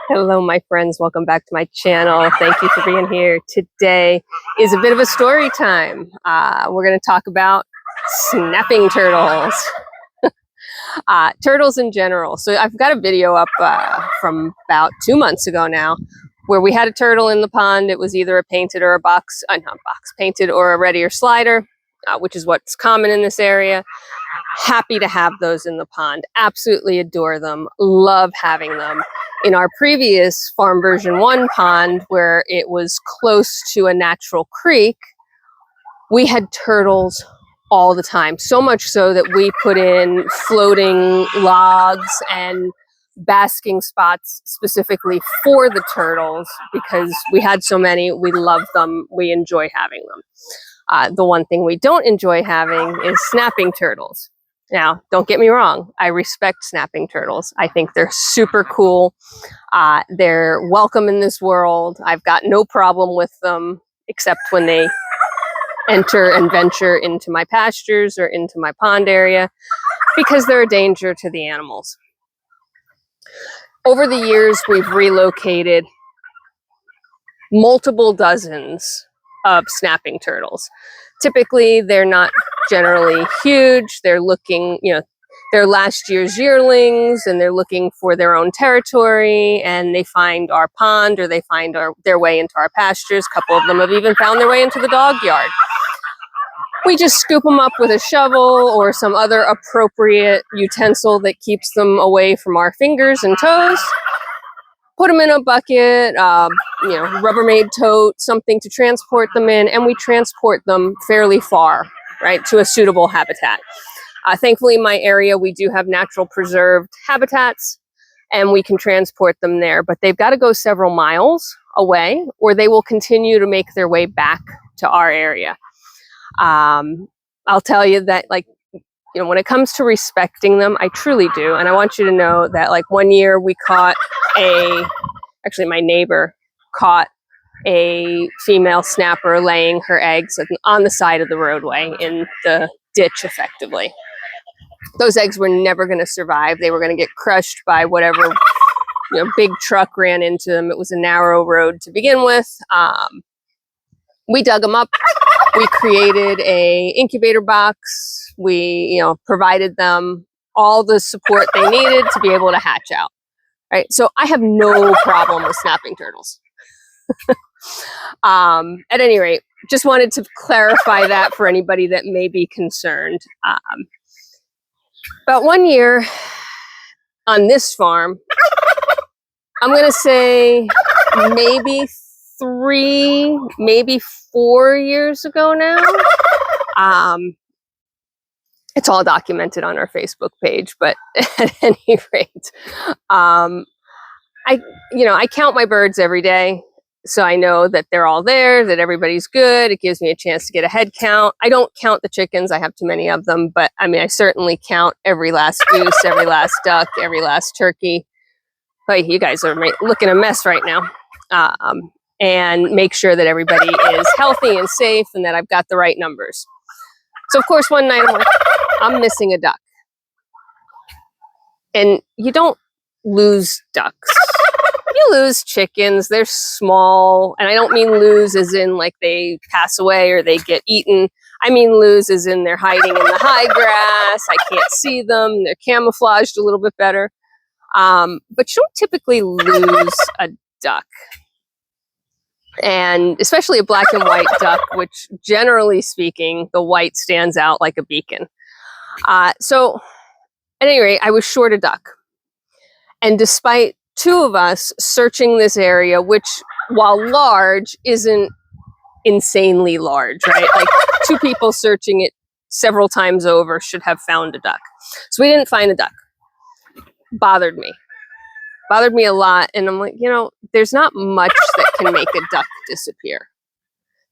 Hello, my friends. Welcome back to my channel. Thank you for being here. Today is a bit of a story time. We're going to talk about snapping turtles. Turtles in general. So I've got a video up from about 2 months ago now where we had a turtle in the pond. It was either a painted or a painted or a ready or slider, which is what's common in this area. Happy to have those in the pond. Absolutely adore them. Love having them. In our previous Farm Version 1 pond, where it was close to a natural creek, we had turtles all the time. So much so that we put in floating logs and basking spots specifically for the turtles because we had so many. We love them. We enjoy having them. The one thing we don't enjoy having is snapping turtles. Now, don't get me wrong. I respect snapping turtles. I think they're super cool. They're welcome in this world. I've got no problem with them, except when they enter and venture into my pastures or into my pond area, because they're a danger to the animals. Over the years, we've relocated multiple dozens of snapping turtles. Typically, they're not generally huge. They're looking, they're last year's yearlings, and they're looking for their own territory, and they find our pond or they find their way into our pastures. A couple of them have even found their way into the dog yard. We just scoop them up with a shovel or some other appropriate utensil that keeps them away from our fingers and toes. Put them in a bucket, Rubbermaid tote, something to transport them in, and we transport them fairly far, right, to a suitable habitat. Thankfully, in my area, we do have natural preserved habitats, and we can transport them there, but they've got to go several miles away, or they will continue to make their way back to our area. I'll tell you that, when it comes to respecting them, I truly do. And I want you to know that, one year we caught actually my neighbor caught a female snapper laying her eggs on the side of the roadway in the ditch, effectively. Those eggs were never going to survive. They were going to get crushed by whatever, big truck ran into them. It was a narrow road to begin with. We dug them up. We created a incubator box. We, provided them all the support they needed to be able to hatch out. Right. So I have no problem with snapping turtles. At any rate, just wanted to clarify that for anybody that may be concerned. About 1 year on this farm, I'm going to say maybe 3, maybe 4 years ago now. It's all documented on our Facebook page, but at any rate, I count my birds every day, so I know that they're all there, that everybody's good. It gives me a chance to get a head count. I don't count the chickens. I have too many of them, but I certainly count every last goose, every last duck, every last turkey. But you guys are looking a mess right now. And make sure that everybody is healthy and safe and that I've got the right numbers. So, of course, one night I'm missing a duck. And you don't lose ducks. You lose chickens. They're small. And I don't mean lose as in they pass away or they get eaten. I mean lose as in they're hiding in the high grass. I can't see them. They're camouflaged a little bit better. But you don't typically lose a duck. And especially a black and white duck, which generally speaking, the white stands out like a beacon. So at any rate, I was short a duck. And despite 2 of us searching this area, which while large isn't insanely large, right? 2 people searching it several times over should have found a duck. So we didn't find a duck. Bothered me a lot. And I'm like, there's not much that can make a duck disappear.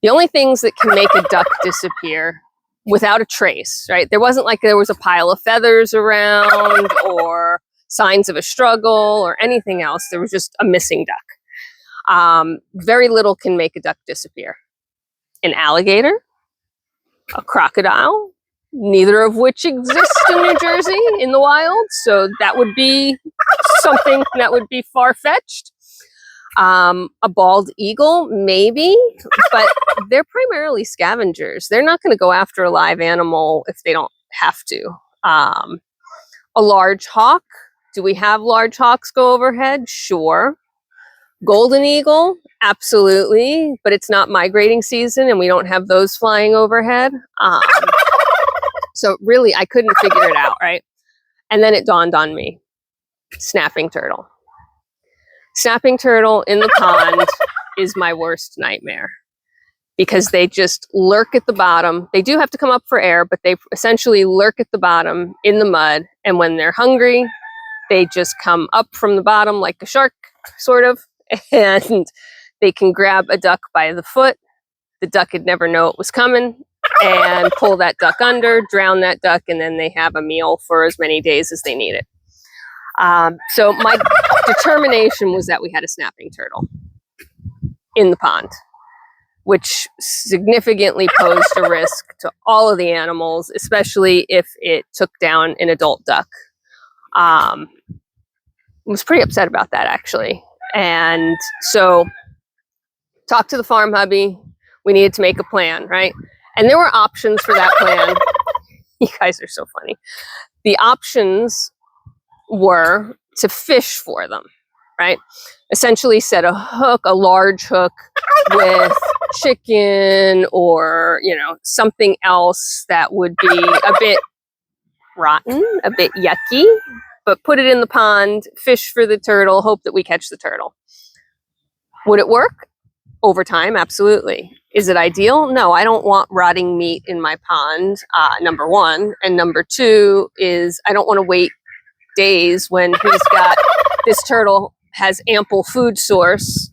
The only things that can make a duck disappear without a trace, right? There wasn't there was a pile of feathers around or signs of a struggle or anything else. There was just a missing duck. Very little can make a duck disappear. An alligator, a crocodile, neither of which exist in New Jersey in the wild. So that would be something that would be far-fetched. A bald eagle, maybe, but they're primarily scavengers. They're not going to go after a live animal if they don't have to. A large hawk. Do we have large hawks go overhead? Sure. Golden eagle, absolutely, but it's not migrating season and we don't have those flying overhead. So really, I couldn't figure it out, right? And then it dawned on me, snapping turtle. Snapping turtle in the pond is my worst nightmare because they just lurk at the bottom. They do have to come up for air, but they essentially lurk at the bottom in the mud. And when they're hungry, they just come up from the bottom like a shark, sort of, and they can grab a duck by the foot. The duck would never know it was coming and pull that duck under, drown that duck, and then they have a meal for as many days as they need it. So my determination was that we had a snapping turtle in the pond, which significantly posed a risk to all of the animals, especially if it took down an adult duck. I was pretty upset about that, actually. And so talked to the farm hubby. We needed to make a plan, right? And there were options for that plan. You guys are so funny. The options were to fish for them, right? Essentially set a hook, a large hook with chicken or, you know, something else that would be a bit rotten, a bit yucky, but put it in the pond, fish for the turtle, hope that we catch the turtle. Would it work? Over time, absolutely. Is it ideal? No, I don't want rotting meat in my pond, number one. And number two is I don't want to wait days when this turtle has ample food source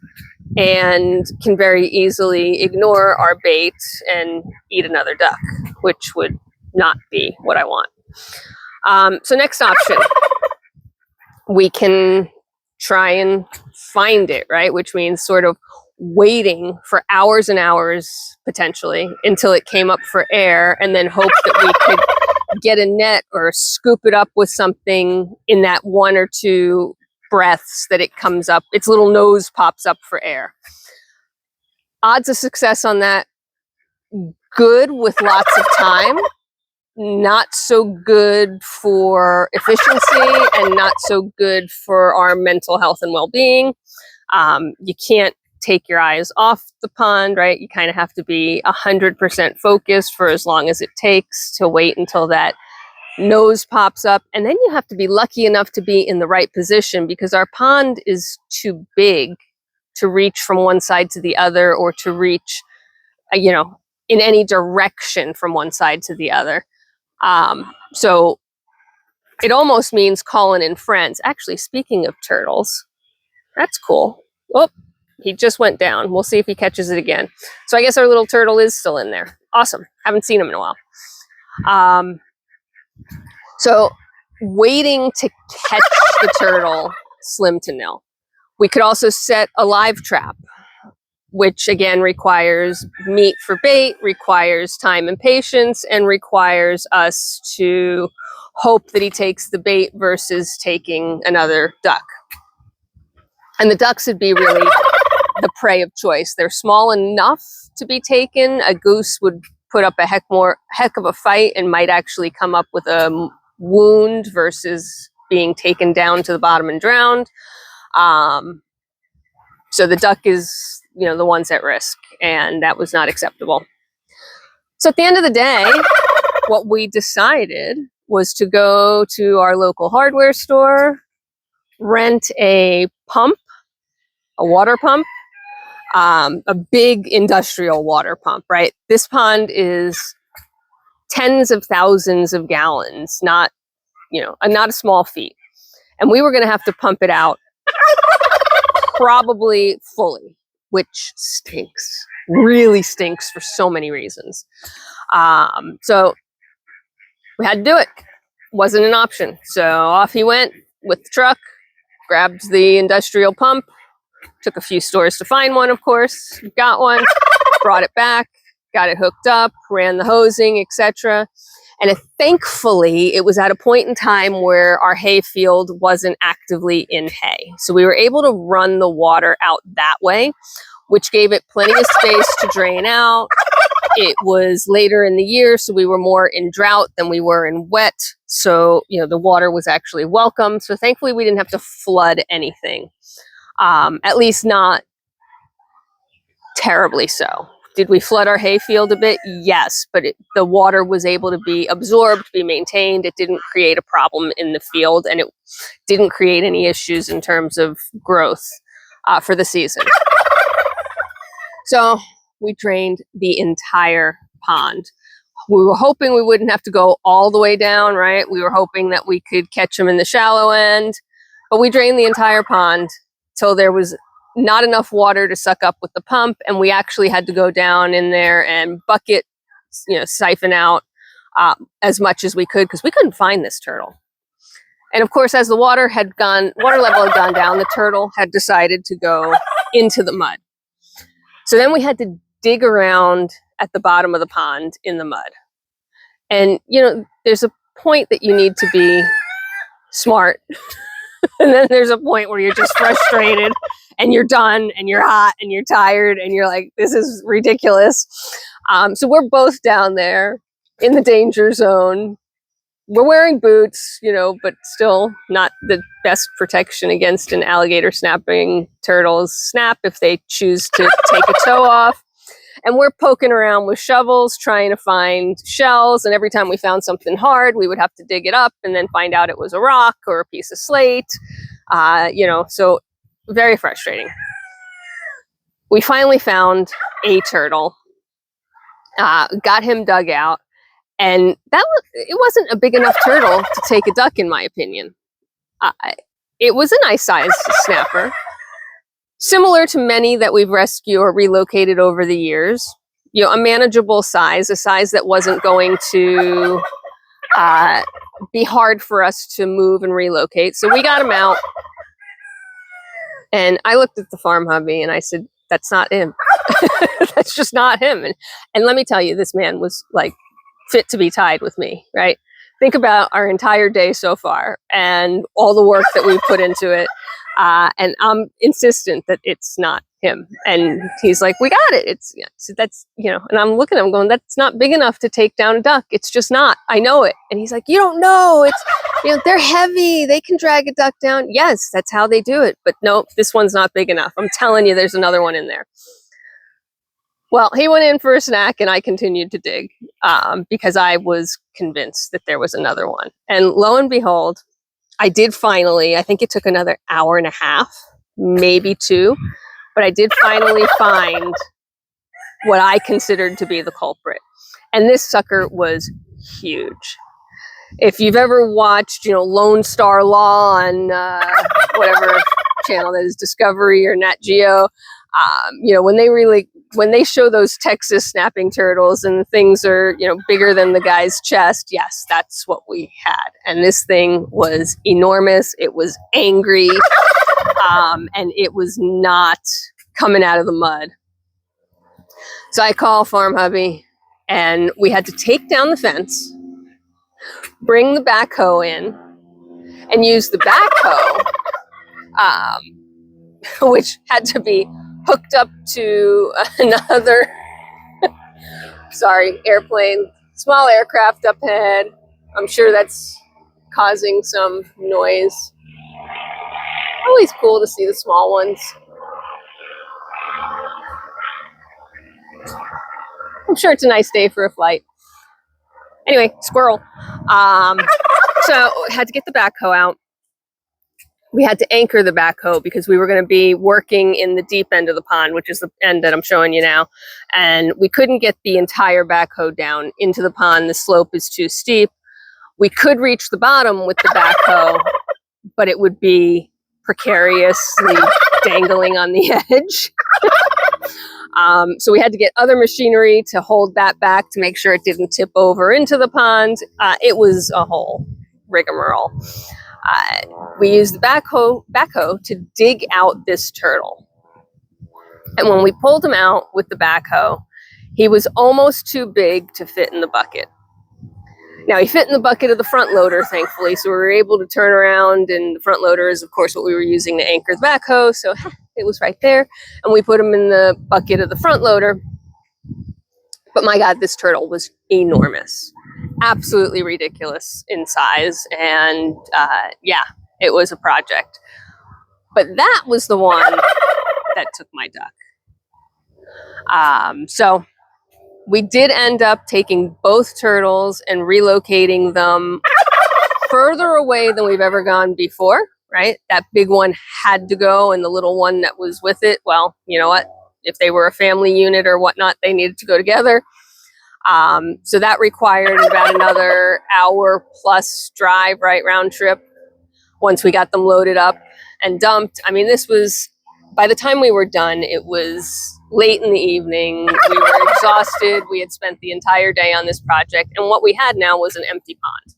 and can very easily ignore our bait and eat another duck, which would not be what I want. So next option, we can try and find it, right? Which means sort of waiting for hours and hours, potentially, until it came up for air, and then hope that we could get a net or scoop it up with something in that 1 or 2 breaths that it comes up, its little nose pops up for air. Odds of success on that, good with lots of time, not so good for efficiency, and not so good for our mental health and well-being. You can't take your eyes off the pond, right? You kind of have to be 100% focused for as long as it takes to wait until that nose pops up. And then you have to be lucky enough to be in the right position because our pond is too big to reach from one side to the other or to reach, you know, in any direction from one side to the other. So it almost means calling in friends. Actually, speaking of turtles, that's cool. Oh, he just went down. We'll see if he catches it again. So I guess our little turtle is still in there. Awesome. Haven't seen him in a while. So waiting to catch the turtle, slim to nil. We could also set a live trap, which again requires meat for bait, requires time and patience, and requires us to hope that he takes the bait versus taking another duck. And the ducks would be really the prey of choice. They're small enough to be taken. A goose would put up a heck of a fight and might actually come up with a wound versus being taken down to the bottom and drowned. So the duck is, you know, the ones at risk, and that was not acceptable. So at the end of the day, what we decided was to go to our local hardware store, rent a pump, a water pump, a big industrial water pump, right? This pond is tens of thousands of gallons, not, you know, not a small feat. And we were going to have to pump it out probably fully, which stinks, really stinks for so many reasons. So we had to do it. Wasn't an option. So off he went with the truck, grabbed the industrial pump, took a few stores to find one, of course, got one, brought it back, got it hooked up, ran the hosing, etc. And thankfully, it was at a point in time where our hay field wasn't actively in hay. So we were able to run the water out that way, which gave it plenty of space to drain out. It was later in the year, so we were more in drought than we were in wet. So, the water was actually welcome. So thankfully, we didn't have to flood anything, at least not terribly so. Did we flood our hayfield a bit? Yes, but the water was able to be absorbed, be maintained. It didn't create a problem in the field, and it didn't create any issues in terms of growth for the season. So we drained the entire pond. We were hoping we wouldn't have to go all the way down, right? We were hoping that we could catch them in the shallow end, but we drained the entire pond till there was not enough water to suck up with the pump, and we actually had to go down in there and bucket, siphon out as much as we could, because we couldn't find this turtle. And of course, as the water level had gone down, the turtle had decided to go into the mud. So then we had to dig around at the bottom of the pond in the mud. And, there's a point that you need to be smart. And then there's a point where you're just frustrated and you're done and you're hot and you're tired and you're like, this is ridiculous. So we're both down there in the danger zone. We're wearing boots, but still not the best protection against an alligator snapping turtle's snap if they choose to take a toe off. And we're poking around with shovels, trying to find shells. And every time we found something hard, we would have to dig it up and then find out it was a rock or a piece of slate. So very frustrating. We finally found a turtle, got him dug out. And it wasn't a big enough turtle to take a duck, in my opinion. It was a nice sized snapper, similar to many that we've rescued or relocated over the years. A manageable size, a size that wasn't going to be hard for us to move and relocate. So we got him out, and I looked at the farm hubby and I said, "That's not him. That's just not him." And let me tell you, this man was like fit to be tied with me, right? Think about our entire day so far and all the work that we've put into it. And I'm insistent that it's not him. And he's like, "We got it." So that's, and I'm looking at him going, "That's not big enough to take down a duck. It's just not. I know it." And he's like, "You don't know. It's, they're heavy. They can drag a duck down." Yes, that's how they do it. But no, this one's not big enough. I'm telling you, there's another one in there. Well, he went in for a snack and I continued to dig because I was convinced that there was another one. And lo and behold, I did finally, I think it took another hour and a half, maybe 2, but I did finally find what I considered to be the culprit. And this sucker was huge. If you've ever watched, Lone Star Law on whatever channel that is, Discovery or Nat Geo, when they show those Texas snapping turtles and things are, bigger than the guy's chest, yes, that's what we had. And this thing was enormous. It was angry, and it was not coming out of the mud. So I call Farm Hubby, and we had to take down the fence, bring the backhoe in, and use the backhoe, which had to be hooked up to another airplane, small aircraft up ahead. I'm sure that's causing some noise. Always cool to see the small ones. I'm sure it's a nice day for a flight. Anyway, squirrel. So had to get the backhoe out. We had to anchor the backhoe because we were going to be working in the deep end of the pond, which is the end that I'm showing you now. And we couldn't get the entire backhoe down into the pond. The slope is too steep. We could reach the bottom with the backhoe, but it would be precariously dangling on the edge. So we had to get other machinery to hold that back to make sure it didn't tip over into the pond. It was a whole rigmarole. We used the backhoe to dig out this turtle. And when we pulled him out with the backhoe, he was almost too big to fit in the bucket. Now, he fit in the bucket of the front loader, thankfully, so we were able to turn around, and the front loader is, of course, what we were using to anchor the backhoe, so it was right there, and we put him in the bucket of the front loader. But my God, this turtle was enormous, absolutely ridiculous in size, and yeah, it was a project. But that was the one that took my duck. So we did end up taking both turtles and relocating them further away than we've ever gone before, right? That big one had to go, and the little one that was with it, well, you know what? If they were a family unit or whatnot, they needed to go together. So that required about another hour plus drive, right, round trip, once we got them loaded up and dumped. I mean, this was, by the time we were done, it was late in the evening. We were exhausted. We had spent the entire day on this project, and what we had now was an empty pond.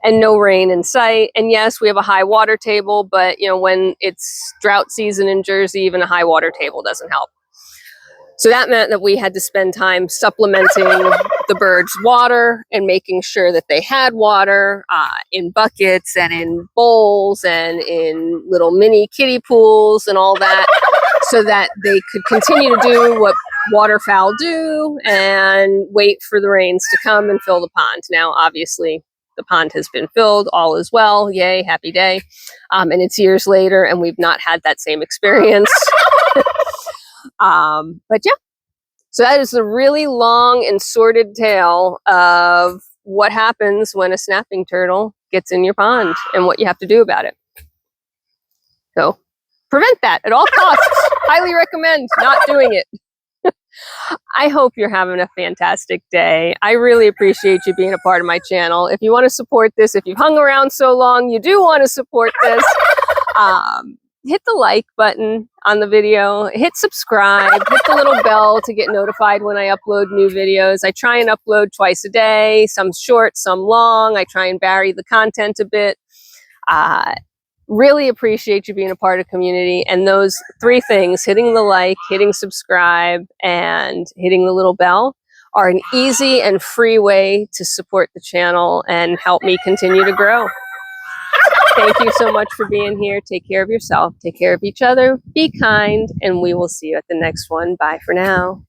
And no rain in sight. And yes, we have a high water table, but you know, when it's drought season in Jersey, even a high water table doesn't help. So that meant that we had to spend time supplementing the birds' water and making sure that they had water in buckets and in bowls and in little mini kiddie pools and all that, so that they could continue to do what waterfowl do and wait for the rains to come and fill the pond. Now, obviously, the pond has been filled, all is well, yay, happy day. And it's years later and we've not had that same experience. But yeah, so that is the really long and sordid tale of what happens when a snapping turtle gets in your pond and what you have to do about it. So prevent that at all costs. Highly recommend not doing it. I hope you're having a fantastic day. I really appreciate you being a part of my channel. If you want to support this, if you've hung around so long, you do want to support this, hit the like button on the video, hit subscribe, hit the little bell to get notified when I upload new videos. I try and upload twice a day, some short, some long. I try and vary the content a bit. Really appreciate you being a part of the community. And those three things, hitting the like, hitting subscribe, and hitting the little bell, are an easy and free way to support the channel and help me continue to grow. Thank you so much for being here. Take care of yourself. Take care of each other. Be kind. And we will see you at the next one. Bye for now.